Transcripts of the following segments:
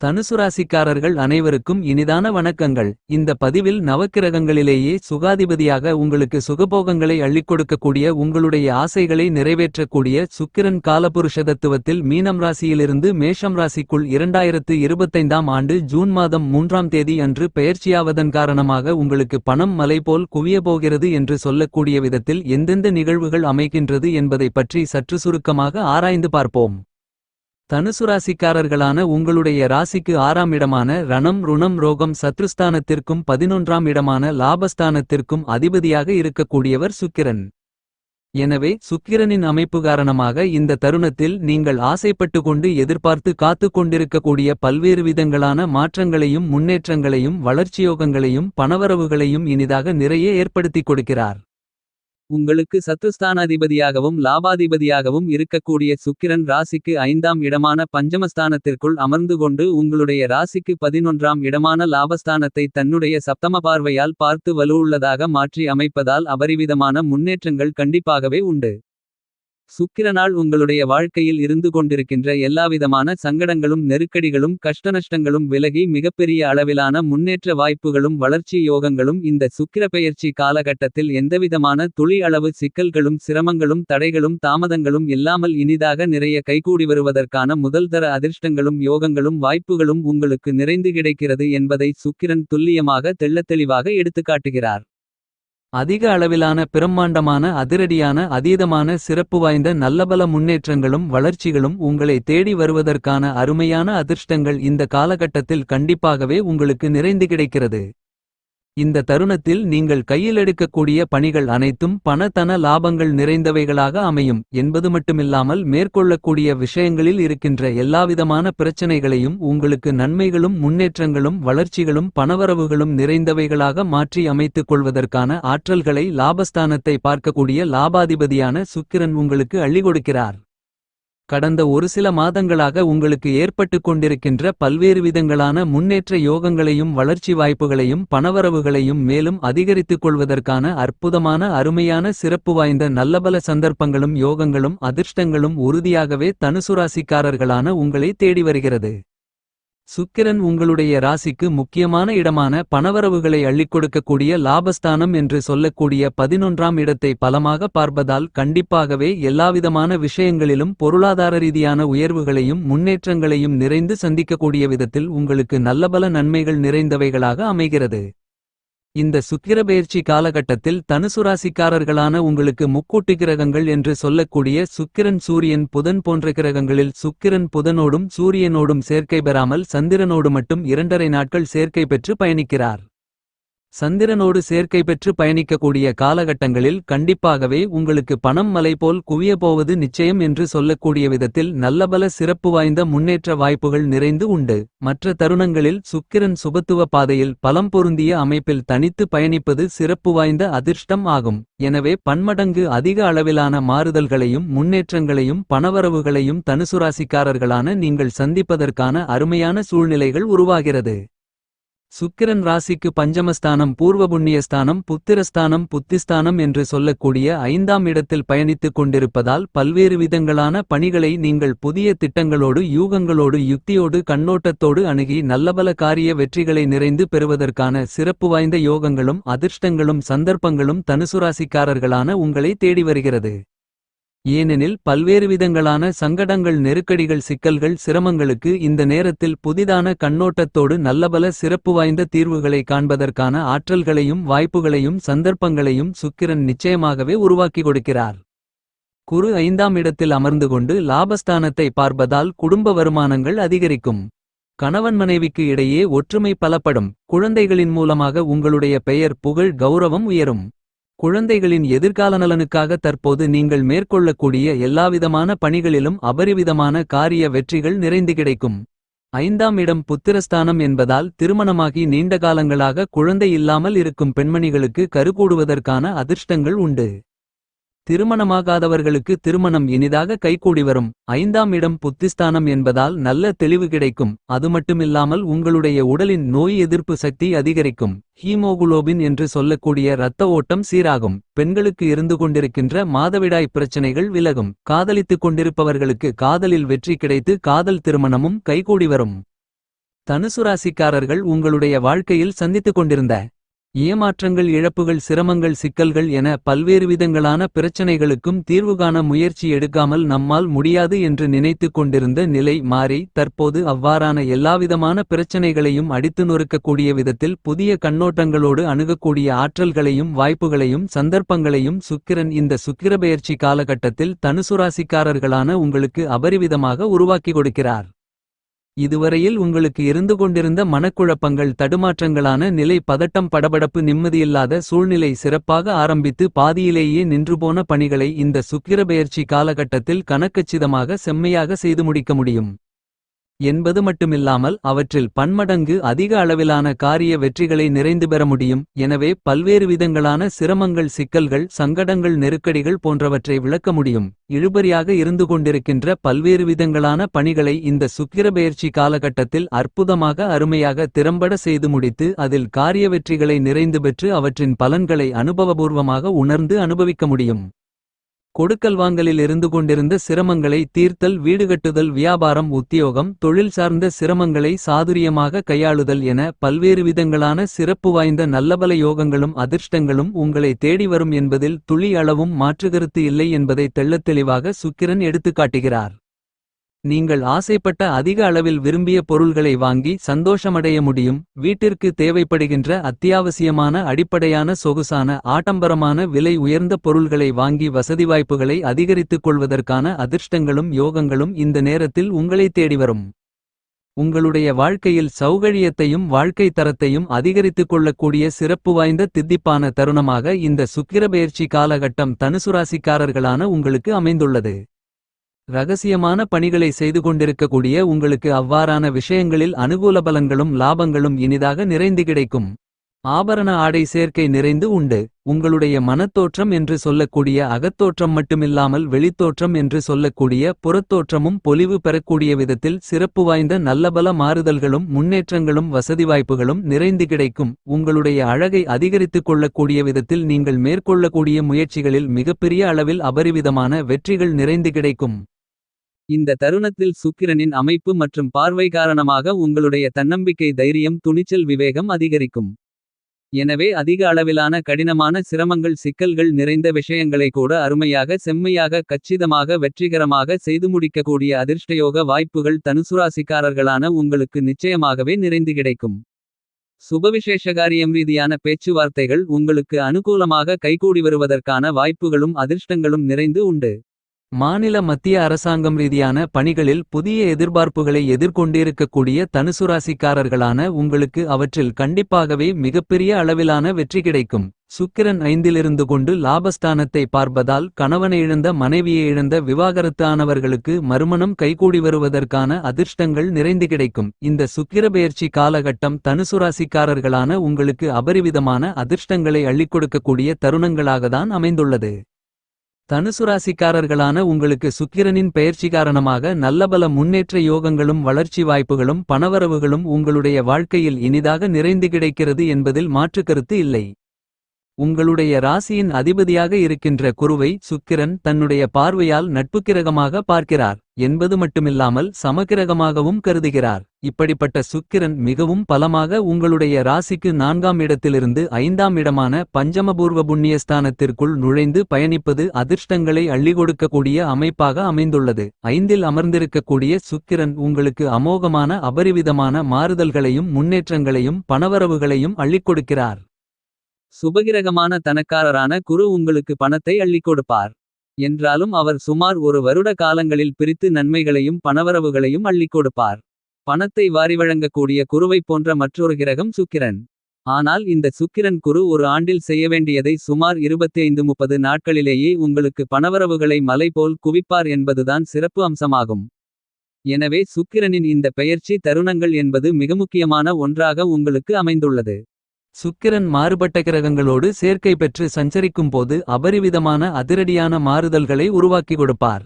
தனுசு ராசிக்காரர்கள் அனைவருக்கும் இனிதான வணக்கங்கள். இந்த பதிவில் நவக்கிரகங்களிலேயே சுகாதிபதியாக உங்களுக்கு சுகபோகங்களை அள்ளிக் கொடுக்கக்கூடிய உங்களுடைய ஆசைகளை நிறைவேற்றக்கூடிய சுக்கிரன் காலபுருஷ தத்துவத்தில் மீனம் ராசியிலிருந்து மேஷம் ராசிக்குள் 2025ஆம் ஆண்டு ஜூன் மாதம் 3ஆம் தேதி அன்று பெயர்ச்சியாவதன் காரணமாக உங்களுக்கு பணம் மலை போல் குவியபோகிறது என்று சொல்லக்கூடிய விதத்தில் எந்தெந்த நிகழ்வுகள் அமைகின்றது என்பதை பற்றி சற்று சுருக்கமாக ஆராய்ந்து பார்ப்போம். தனுசு ராசிக்காரர்களான உங்களுடைய ராசிக்கு 6ஆம் இடமான ரணம் ருணம் ரோகம் சத்ருஸ்தானத்திற்கும் 11ஆம் இடமான லாபஸ்தானத்திற்கும் அதிபதியாக இருக்கக்கூடியவர் சுக்கிரன். எனவே சுக்கிரனின் அமைப்பு காரணமாக இந்த தருணத்தில் நீங்கள் ஆசைப்பட்டு கொண்டு எதிர்பார்த்து காத்து கொண்டிருக்கக்கூடிய பல்வேறு விதங்களான மாற்றங்களையும் முன்னேற்றங்களையும் வளர்ச்சியோகங்களையும் பணவரவுகளையும் இனிதாக நிறைய ஏற்படுத்திக் கொடுக்கிறார். உங்களுக்கு சத்துஸ்தானாதிபதியாகவும் லாபாதிபதியாகவும் இருக்கக்கூடிய சுக்கிரன் ராசிக்கு 5ஆம் இடமான பஞ்சமஸ்தானத்திற்குள் அமர்ந்து கொண்டு உங்களுடைய ராசிக்கு 11ஆம் இடமான லாபஸ்தானத்தை தன்னுடைய சப்தம பார்வையால் பார்த்து வலுவுள்ளதாக மாற்றி அமைப்பதால் அபரிவிதமான முன்னேற்றங்கள் கண்டிப்பாகவே உண்டு. சுக்கிரனால் உங்களுடைய வாழ்க்கையில் இருந்து கொண்டிருக்கின்ற எல்லாவிதமான சங்கடங்களும் நெருக்கடிகளும் கஷ்டநஷ்டங்களும் விலகி மிகப்பெரிய அளவிலான முன்னேற்ற வாய்ப்புகளும் வளர்ச்சி யோகங்களும் இந்த சுக்கிர பெயர்ச்சி காலகட்டத்தில் எந்தவிதமான துளி அளவு சிக்கல்களும் சிரமங்களும் தடைகளும் தாமதங்களும் இல்லாமல் இனிதாக நிறைய கைகூடி வருவதற்கான முதல்தர அதிர்ஷ்டங்களும் யோகங்களும் வாய்ப்புகளும் உங்களுக்கு நிறைந்து கிடைக்கிறது என்பதை சுக்கிரன் துல்லியமாக தெள்ளத்தெளிவாக எடுத்துக்காட்டுகிறார். அதிக அளவிலான பிரம்மாண்டமான அதிரடியான அதீதமான சிறப்பு வாய்ந்த நல்லபல முன்னேற்றங்களும் வளர்ச்சிகளும் உங்களை தேடி வருவதற்கான அருமையான அதிர்ஷ்டங்கள் இந்த காலகட்டத்தில் கண்டிப்பாகவே உங்களுக்கு நிறைந்து கிடைக்கிறது. இந்த தருணத்தில் நீங்கள் கையில் எடுக்கக்கூடிய பணிகள் அனைத்தும் பண லாபங்கள் நிறைந்தவைகளாக அமையும் என்பது மட்டுமில்லாமல் மேற்கொள்ளக்கூடிய விஷயங்களில் இருக்கின்ற எல்லாவிதமான பிரச்சனைகளையும் உங்களுக்கு நன்மைகளும் முன்னேற்றங்களும் வளர்ச்சிகளும் பணவரவுகளும் நிறைந்தவைகளாக மாற்றி அமைத்துக் கொள்வதற்கான ஆற்றல்களை லாபஸ்தானத்தை பார்க்கக்கூடிய லாபாதிபதியான சுக்கிரன் உங்களுக்கு அள்ளி கொடுக்கிறார். கடந்த ஒரு சில மாதங்களாக உங்களுக்கு ஏற்பட்டுக் கொண்டிருக்கின்ற பல்வேறு விதங்களான முன்னேற்ற யோகங்களையும் வளர்ச்சி வாய்ப்புகளையும் பணவரவுகளையும் மேலும் அதிகரித்துக் கொள்வதற்கான அற்புதமான அருமையான சிறப்பு வாய்ந்த நல்லபல சந்தர்ப்பங்களும் யோகங்களும் அதிர்ஷ்டங்களும் உறுதியாகவே தனுசு ராசிக்காரர்களான உங்களை தேடி வருகிறது. சுக்கிரன் உங்களுடைய ராசிக்கு முக்கியமான இடமான பணவரவுகளை அள்ளிக் கொடுக்கக்கூடிய லாபஸ்தானம் என்று சொல்லக்கூடிய 11ஆம் இடத்தை பலமாக பார்ப்பதால் கண்டிப்பாகவே எல்லாவிதமான விஷயங்களிலும் பொருளாதார ரீதியான உயர்வுகளையும் முன்னேற்றங்களையும் நிறைந்து சந்திக்கக்கூடிய விதத்தில் உங்களுக்கு நல்லபல நன்மைகள் நிறைந்தவைகளாக அமைகிறது. இந்த சுக்கிர பெயர்ச்சி காலகட்டத்தில் தனுசு ராசிக்காரர்களான உங்களுக்கு முக்கூட்டு கிரகங்கள் என்று சொல்லக்கூடிய சுக்கிரன் சூரியன் புதன் போன்ற கிரகங்களில் சுக்கிரன் புதனோடும் சூரியனோடும் சேர்க்கை பெறாமல் சந்திரனோடு மட்டும் 2½ நாட்கள் சேர்க்கை பெற்று பயணிக்கிறார். சந்திரனோடு சேர்க்கை பெற்று பயணிக்கக்கூடிய காலகட்டங்களில் கண்டிப்பாகவே உங்களுக்கு பணம் மலை போல் குவிய போவது நிச்சயம் என்று சொல்லக்கூடிய விதத்தில் நல்லபல சிறப்பு வாய்ந்த முன்னேற்ற வாய்ப்புகள் நிறைந்து உண்டு. மற்ற தருணங்களில் சுக்கிரன் சுபத்துவ பாதையில் பலம் பொருந்திய அமைப்பில் தனித்து பயணிப்பது சிறப்பு வாய்ந்த அதிர்ஷ்டம் ஆகும். எனவே பன்மடங்கு அதிக அளவிலான மாறுதல்களையும் முன்னேற்றங்களையும் பணவரவுகளையும் தனுசு ராசிக்காரர்களான நீங்கள் சந்திப்பதற்கான அருமையான சூழ்நிலைகள் உருவாகிறது. சுக்கிரன் ராசிக்கு பஞ்சமஸ்தானம் பூர்வ புண்ணியஸ்தானம் புத்திரஸ்தானம் புத்திஸ்தானம் என்று சொல்லக்கூடிய 5ஆம் இடத்தில் பயணித்துக் கொண்டிருப்பதால் பல்வேறு விதங்களான பணிகளை நீங்கள் புதிய திட்டங்களோடு யூகங்களோடு யுக்தியோடு கண்ணோட்டத்தோடு அணுகி நல்லபல காரிய வெற்றிகளை நிறைந்து பெறுவதற்கான சிறப்பு வாய்ந்த யோகங்களும் அதிர்ஷ்டங்களும் சந்தர்ப்பங்களும் தனுசு ராசிக்காரர்களான உங்களை தேடி வருகிறது. ஏனெனில் பல்வேறு விதங்களான சங்கடங்கள் நெருக்கடிகள் சிக்கல்கள் சிரமங்களுக்கு இந்த நேரத்தில் புதிதான கண்ணோட்டத்தோடு நல்லபல சிறப்பு வாய்ந்த தீர்வுகளை காண்பதற்கான ஆற்றல்களையும் வாய்ப்புகளையும் சந்தர்ப்பங்களையும் சுக்கிரன் நிச்சயமாகவே உருவாக்கி கொடுக்கிறார். குரு 5ஆம் இடத்தில் அமர்ந்து கொண்டு லாபஸ்தானத்தை பார்ப்பதால் குடும்ப வருமானங்கள் அதிகரிக்கும். கணவன் மனைவிக்கு இடையே ஒற்றுமை பலப்படும். குழந்தைகளின் மூலமாக உங்களுடைய பெயர் புகழ் கௌரவம் உயரும். குழந்தைகளின் எதிர்கால நலனுக்காக தற்போது நீங்கள் மேற்கொள்ளக்கூடிய எல்லாவிதமான பணிகளிலும் அபரிவிதமான காரிய வெற்றிகள் நிறைந்து கிடைக்கும். 5ஆம் இடம் புத்திரஸ்தானம் என்பதால் திருமணமாகி நீண்ட காலங்களாக குழந்தை இல்லாமல் இருக்கும் பெண்மணிகளுக்கு கருகூடுவதற்கான அதிர்ஷ்டங்கள் உண்டு. திருமணமாகாதவர்களுக்கு திருமணம் இனிதாக கைகூடி வரும். 5ஆம் இடம் புத்திஸ்தானம் என்பதால் நல்ல தெளிவு கிடைக்கும். அது மட்டுமில்லாமல் உங்களுடைய உடலின் நோய் எதிர்ப்பு சக்தி அதிகரிக்கும். ஹீமோகுளோபின் என்று சொல்லக்கூடிய இரத்த ஓட்டம் சீராகும். பெண்களுக்கு இருந்து கொண்டிருக்கின்ற மாதவிடாய் பிரச்சனைகள் விலகும். காதலித்துக் கொண்டிருப்பவர்களுக்கு காதலில் வெற்றி கிடைத்து காதல் திருமணமும் கைகூடி வரும். தனுசு ராசிக்காரர்கள் உங்களுடைய வாழ்க்கையில் சந்தித்துக் கொண்டிருந்த ஏமாற்றங்கள், இழப்புகள், சிரமங்கள், சிக்கல்கள் என பல்வேறு விதங்களான பிரச்சனைகளுக்கும் தீர்வு காண முயற்சி எடுக்காமல் நம்மால் முடியாது என்று நினைத்துக் கொண்டிருந்த நிலை மாறி தற்போது அவ்வாறான எல்லாவிதமான பிரச்சனைகளையும் அடித்து நொறுக்கக்கூடிய விதத்தில் புதிய கண்ணோட்டங்களோடு அணுகக்கூடிய ஆற்றல்களையும் வாய்ப்புகளையும் சந்தர்ப்பங்களையும் சுக்கிரன் இந்த சுக்கிரபெயர்ச்சி காலகட்டத்தில் தனுசு ராசிக்காரர்களான உங்களுக்கு அபரிவிதமாக உருவாக்கி கொடுக்கிறார். இதுவரையில் உங்களுக்கு இருந்து கொண்டிருந்த மனக்குழப்பங்கள், தடுமாற்றங்களான நிலை, பதட்டம், படபடப்பு, நிம்மதியில்லாத சூழ்நிலை சிறப்பாக ஆரம்பித்து பாதியிலேயே நின்றுபோன பணிகளை இந்த சுக்கிரபெயர்ச்சி காலகட்டத்தில் கணக்கச்சிதமாக செம்மையாக செய்து முடிக்க முடியும் என்பது மட்டுமில்லாமல் அவற்றில் பன்மடங்கு அதிக அளவிலான காரிய வெற்றிகளை நிறைந்து பெற முடியும். எனவே பல்வேறு விதங்களான சிரமங்கள், சிக்கல்கள், சங்கடங்கள், நெருக்கடிகள் போன்றவற்றை விளக்க முடியும். இழுபறியாக இருந்து கொண்டிருக்கின்ற பல்வேறு விதங்களான பணிகளை இந்த சுக்கிரபெயர்ச்சி காலகட்டத்தில் அற்புதமாக, அருமையாக, திறம்பட செய்து முடித்து அதில் காரிய வெற்றிகளை நிறைந்து பெற்று அவற்றின் பலன்களை அனுபவபூர்வமாக உணர்ந்து அனுபவிக்க முடியும். கொடுக்கல் வாங்கலில் இருந்து கொண்டிருந்த சிரமங்களை தீர்த்தல், வீடு கட்டுதல், வியாபாரம், உத்தியோகம், தொழில் சார்ந்த சிரமங்களை சாதுரியமாக கையாளுதல் என பல்வேறு விதங்களான சிறப்பு வாய்ந்த நல்லபல யோகங்களும் அதிர்ஷ்டங்களும் உங்களை தேடி வரும் என்பதில் துளி அளவும் மாற்றுகருத்து இல்லை என்பதை தெள்ளத்தெளிவாக சுக்கிரன் எடுத்துக்காட்டுகிறார். நீங்கள் ஆசைப்பட்ட அதிக அளவில் விரும்பிய பொருள்களை வாங்கி சந்தோஷமடைய முடியும். வீட்டிற்கு தேவைப்படுகின்ற அத்தியாவசியமான அடிப்படையான சொகுசான ஆடம்பரமான விலை உயர்ந்த பொருள்களை வாங்கி வசதி வாய்ப்புகளை அதிகரித்துக் கொள்வதற்கான அதிர்ஷ்டங்களும் யோகங்களும் இந்த நேரத்தில் உங்களை தேடி வரும். உங்களுடைய வாழ்க்கையில் சௌகரியத்தையும் வாழ்க்கை தரத்தையும் அதிகரித்துக் கொள்ளக்கூடிய சிறப்பு வாய்ந்த தித்திப்பான தருணமாக இந்த சுக்கிரபெயர்ச்சி காலகட்டம் தனுசு ராசிக்காரர்களான உங்களுக்கு அமைந்துள்ளது. ரகசியமான பணிகளை செய்து கொண்டிருக்கக்கூடிய உங்களுக்கு அவ்வாறான விஷயங்களில் அனுகூல பலன்களும் லாபங்களும் இனிதாக நிறைந்து கிடைக்கும். ஆபரண ஆடை சேர்க்கை நிறைந்து உண்டு. உங்களுடைய மனத்தோற்றம் என்று சொல்லக்கூடிய அகத்தோற்றம் மட்டுமில்லாமல் வெளித்தோற்றம் என்று சொல்லக்கூடிய புறத்தோற்றமும் பொலிவு பெறக்கூடிய விதத்தில் சிறப்பு வாய்ந்த நல்லபல மாறுதல்களும் முன்னேற்றங்களும் வசதி வாய்ப்புகளும் நிறைந்து கிடைக்கும். உங்களுடைய அழகை அதிகரித்துக் கொள்ளக்கூடிய விதத்தில் நீங்கள் மேற்கொள்ளக்கூடிய முயற்சிகளில் மிகப்பெரிய அளவில் அபரிவிதமான வெற்றிகள் நிறைந்து கிடைக்கும். இந்த தருணத்தில் சுக்கிரனின் அமைப்பு மற்றும் பார்வை காரணமாக உங்களுடைய தன்னம்பிக்கை, தைரியம், துணிச்சல், விவேகம் அதிகரிக்கும். எனவே அதிக அளவிலான கடினமான சிரமங்கள், சிக்கல்கள் நிறைந்த விஷயங்களை கூட அருமையாக, செம்மையாக, கச்சிதமாக, வெற்றிகரமாக செய்து முடிக்கக்கூடிய அதிர்ஷ்டயோக வாய்ப்புகள் தனுசுராசிக்காரர்களான உங்களுக்கு நிச்சயமாகவே நிறைந்து கிடைக்கும். சுபவிசேஷகாரியம் ரீதியான பேச்சுவார்த்தைகள் உங்களுக்கு அனுகூலமாக கைகூடி வருவதற்கான வாய்ப்புகளும் அதிர்ஷ்டங்களும் நிறைந்து உண்டு. மாநில, மத்திய அரசாங்கம் ரீதியான பணிகளில் புதிய எதிர்பார்ப்புகளை எதிர்கொண்டிருக்கக்கூடிய தனுசுராசிக்காரர்களான உங்களுக்கு அவற்றில் கண்டிப்பாகவே மிகப்பெரிய அளவிலான வெற்றி கிடைக்கும். சுக்கிரன் 5இலிருந்து கொண்டு லாபஸ்தானத்தை பார்ப்பதால் கணவனை இழந்த, மனைவியை இழந்த, விவாகரத்து ஆனவர்களுக்கு மறுமணம் கைகூடி வருவதற்கான அதிர்ஷ்டங்கள் நிறைந்து கிடைக்கும். இந்த சுக்கிரபெயர்ச்சி காலகட்டம் தனுசுராசிக்காரர்களான உங்களுக்கு அபரிவிதமான அதிர்ஷ்டங்களை அள்ளிக் கொடுக்கக்கூடிய தருணங்களாகத்தான் அமைந்துள்ளது. தனுசுராசிக்காரர்களான உங்களுக்கு சுக்கிரனின் பெயர்ச்சி காரணமாக நல்லபல முன்னேற்ற யோகங்களும் வளர்ச்சி வாய்ப்புகளும் பணவரவுகளும் உங்களுடைய வாழ்க்கையில் இனிதாக நிறைந்து கிடைக்கிறது என்பதில் மாற்றுக்கருத்து இல்லை. உங்களுடைய ராசியின் அதிபதியாக இருக்கின்ற குருவை சுக்கிரன் தன்னுடைய பார்வையால் நட்புக்கிரகமாக பார்க்கிறார் என்பது மட்டுமில்லாமல் சமக்கிரகமாகவும் கருதுகிறார். இப்படிப்பட்ட சுக்கிரன் மிகவும் பலமாக உங்களுடைய ராசிக்கு 4ஆம் இடத்திலிருந்து 5ஆம் இடமான பஞ்சமபூர்வ புண்ணியஸ்தானத்திற்குள் நுழைந்து பயணிப்பது அதிர்ஷ்டங்களை அள்ளி கொடுக்கக்கூடிய அமைப்பாக அமைந்துள்ளது. 5இல் அமர்ந்திருக்கக்கூடிய சுக்கிரன் உங்களுக்கு அமோகமான அபரிவிதமான மாறுதல்களையும் முன்னேற்றங்களையும் பணவரவுகளையும் அள்ளிக் கொடுக்கிறார். சுபகிரகமான தனக்காரரான குரு உங்களுக்கு பணத்தை அள்ளிக் கொடுப்பார் என்றாலும் அவர் சுமார் ஒரு வருட காலங்களில் பிரித்து நன்மைகளையும் பணவரவுகளையும் அள்ளிக் கொடுப்பார். பணத்தை வாரி வழங்கக்கூடிய குருவைப் போன்ற மற்றொரு கிரகம் சுக்கிரன். ஆனால் இந்த சுக்கிரன் குரு ஒரு ஆண்டில் செய்ய வேண்டியதை சுமார் 25-30 நாட்களிலேயே உங்களுக்கு பணவரவுகளை மலை போல் குவிப்பார் என்பதுதான் சிறப்பு அம்சமாகும். எனவே சுக்கிரனின் இந்த பெயர்ச்சி தருணங்கள் என்பது மிக முக்கியமான ஒன்றாக உங்களுக்கு அமைந்துள்ளது. சுக்கிரன் மாறுபட்ட கிரகங்களோடு சேர்க்கை பெற்று சஞ்சரிக்கும் போது அபரிவிதமான அதிரடியான மாறுதல்களை உருவாக்கி கொடுப்பார்.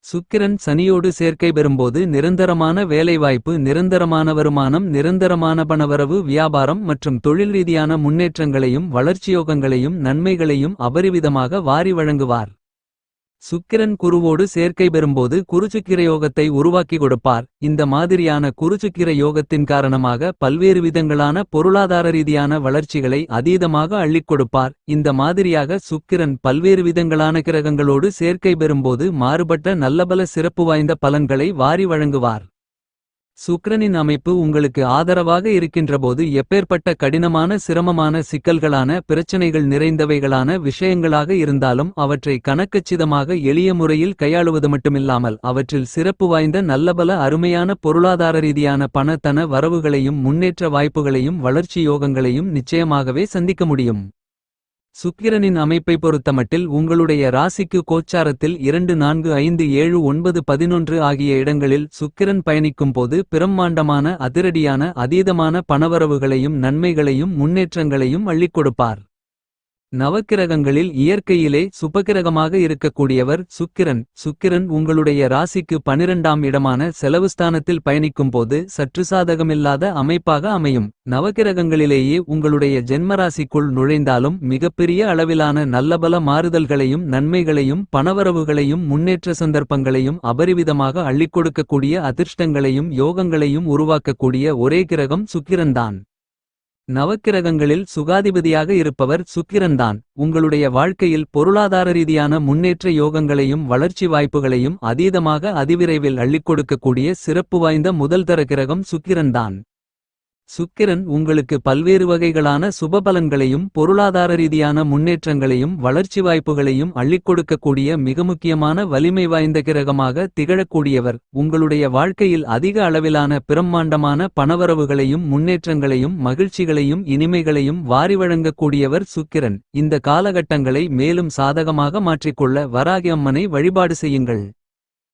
சுக்கிரன் சனியோடு சேர்க்கை பெறும்போது நிரந்தரமான வேலைவாய்ப்பு, நிரந்தரமான வருமானம், நிரந்தரமான பணவரவு, வியாபாரம் மற்றும் தொழில் ரீதியான முன்னேற்றங்களையும் வளர்ச்சியோகங்களையும் நன்மைகளையும் அபரிவிதமாக வாரி வழங்குவார். சுக்கிரன் குருவோடு சேர்க்கை பெறும்போது குருசுக்கிர யோகத்தை உருவாக்கி கொடுப்பார். இந்த மாதிரியான குருசுக்கிர யோகத்தின் காரணமாக பல்வேறு விதங்களான பொருளாதார ரீதியான வளர்ச்சிகளை அதீதமாக அள்ளிக் கொடுப்பார். இந்த மாதிரியாக சுக்கிரன் பல்வேறு விதங்களான கிரகங்களோடு சேர்க்கை பெறும்போது மாறுபட்ட நல்லபல சிறப்பு வாய்ந்த பலன்களை வாரி வழங்குவார். சுக்கிரனின் அமைப்பு உங்களுக்கு ஆதரவாக இருக்கின்றபோது எப்பேற்பட்ட கடினமான சிரமமான சிக்கல்களான பிரச்சனைகள் நிறைந்தவைகளான விஷயங்களாக இருந்தாலும் அவற்றை கணக்கச்சிதமாக எளிய முறையில் கையாளுவது மட்டுமில்லாமல் அவற்றில் சிறப்பு வாய்ந்த நல்லபல அருமையான பொருளாதார ரீதியான பண தன வரவுகளையும் முன்னேற்ற வாய்ப்புகளையும் வளர்ச்சி யோகங்களையும் நிச்சயமாகவே சந்திக்க முடியும். சுக்கிரனின் அமைப்பை பொறுத்தமட்டில் உங்களுடைய ராசிக்கு கோச்சாரத்தில் 2 4 5 7 9 11 ஆகிய இடங்களில் சுக்கிரன் பயணிக்கும் போது பிரம்மாண்டமான அதிரடியான அதீதமான பணவரவுகளையும் நன்மைகளையும் முன்னேற்றங்களையும் அள்ளிக் கொடுப்பார். நவக்கிரகங்களில் இயற்கையிலே சுபகிரகமாக இருக்கக்கூடியவர் சுக்கிரன். சுக்கிரன் உங்களுடைய ராசிக்கு 12ஆம் இடமான செலவுஸ்தானத்தில் பயணிக்கும் போது சற்று சாதகமில்லாத அமைப்பாக அமையும். நவக்கிரகங்களிலேயே உங்களுடைய ஜென்மராசிக்குள் நுழைந்தாலும் மிகப்பெரிய அளவிலான நல்லபல மாறுதல்களையும் நன்மைகளையும் பணவரவுகளையும் முன்னேற்ற சந்தர்ப்பங்களையும் அபரிவிதமாக அள்ளிக் கொடுக்கக்கூடிய அதிர்ஷ்டங்களையும் யோகங்களையும் உருவாக்கக்கூடிய ஒரே கிரகம் சுக்கிரன்தான். நவக்கிரகங்களில் சுகாதிபதியாக இருப்பவர் சுக்கிரன்தான். உங்களுடைய வாழ்க்கையில் பொருளாதார ரீதியான முன்னேற்ற யோகங்களையும் வளர்ச்சி வாய்ப்புகளையும் அதீதமாக அதிவிரைவில் அள்ளிக் கொடுக்கக்கூடிய சிறப்பு வாய்ந்த முதல்தர கிரகம் சுக்கிரன்தான். சுக்கிரன் உங்களுக்கு பல்வேறு வகைகளான சுபபலன்களையும் பொருளாதார ரீதியான முன்னேற்றங்களையும் வளர்ச்சி வாய்ப்புகளையும் அள்ளிக் கொடுக்கக்கூடிய மிக முக்கியமான வலிமை வாய்ந்த கிரகமாக திகழக்கூடியவர். உங்களுடைய வாழ்க்கையில் அதிக அளவிலான பிரம்மாண்டமான பணவரவுகளையும் முன்னேற்றங்களையும் மகிழ்ச்சிகளையும் இனிமைகளையும் வாரி வழங்கக்கூடியவர் சுக்கிரன். இந்த காலகட்டங்களை மேலும் சாதகமாக மாற்றிக்கொள்ள வராகி அம்மனை வழிபாடு செய்யுங்கள்.